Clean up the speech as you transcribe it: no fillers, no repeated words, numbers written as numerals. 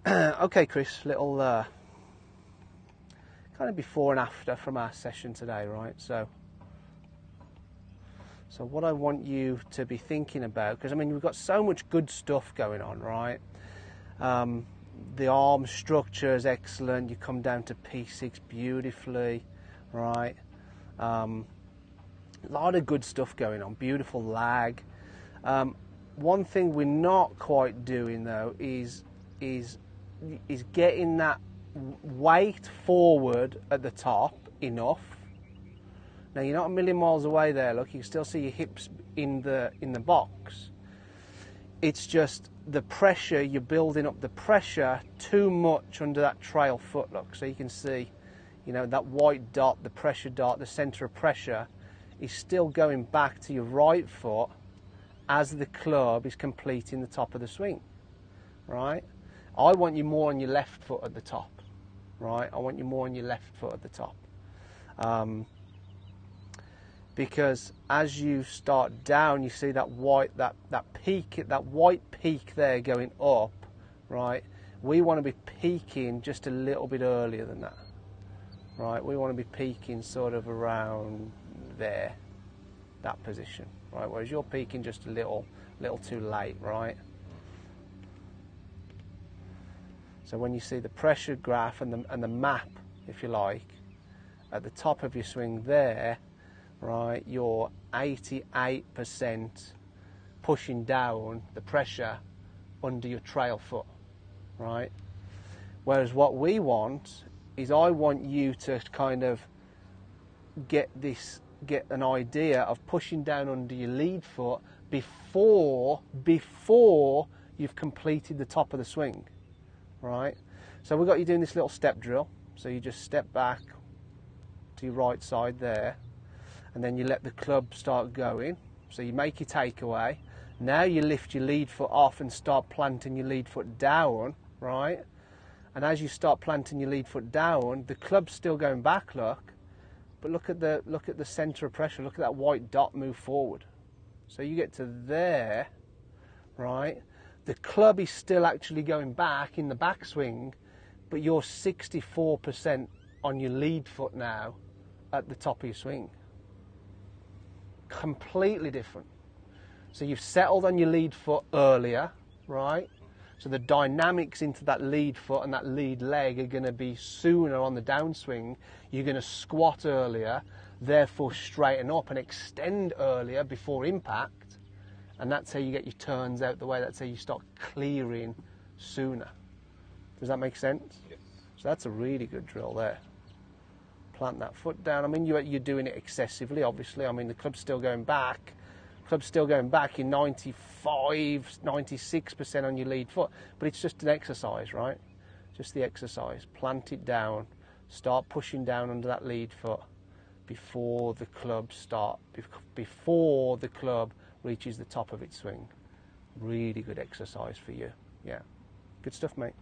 Okay, Chris, little kind of before and after from our session today, right? So what I want you to be thinking about, because I mean, we've got so much good stuff going on, right? The arm structure is excellent. You come down to P6 beautifully, right? A lot of good stuff going on. Beautiful lag. One thing we're not quite doing though is getting that weight forward at the top enough. Now you're not a million miles away there. Look, you can still see your hips in the box. It's just the pressure, you're building up the pressure too much under that trail foot. Look, so you can see, you know, that white dot, the pressure dot, the center of pressure is still going back to your right foot as the club is completing the top of the swing, right? I want you more on your left foot at the top, right? I want you more on your left foot at the top. Because as you start down, you see that white, that peak, that white peak there going up, right? We want to be peaking just a little bit earlier than that, right? We want to be peaking sort of around there, that position, right? Whereas you're peaking just a little too late, right? So when you see the pressure graph and the map, if you like, at the top of your swing there, right, you're 88% pushing down the pressure under your trail foot, right? Whereas what we want is, I want you to kind of get an idea of pushing down under your lead foot before you've completed the top of the swing, right? So we've got you doing this little step drill. So you just step back to your right side there, and then you let the club start going. So you make your takeaway. Now you lift your lead foot off and start planting your lead foot down, right? And as you start planting your lead foot down, the club's still going back, look. But look at the center of pressure. Look at that white dot move forward. So you get to there, right? The club is still actually going back in the backswing, but you're 64% on your lead foot now at the top of your swing. Completely different. So you've settled on your lead foot earlier, right? So the dynamics into that lead foot and that lead leg are going to be sooner on the downswing. You're going to squat earlier, therefore straighten up and extend earlier before impact. And that's how you get your turns out the way. That's how you start clearing sooner. Does that make sense? Yes. So that's a really good drill there. Plant that foot down. I mean, you're doing it excessively, obviously. I mean, the club's still going back. Club's still going back in 95, 96% on your lead foot. But it's just an exercise, right? Just the exercise. Plant it down. Start pushing down under that lead foot before the club reaches the top of its swing. Really good exercise for you. Yeah. Good stuff, mate.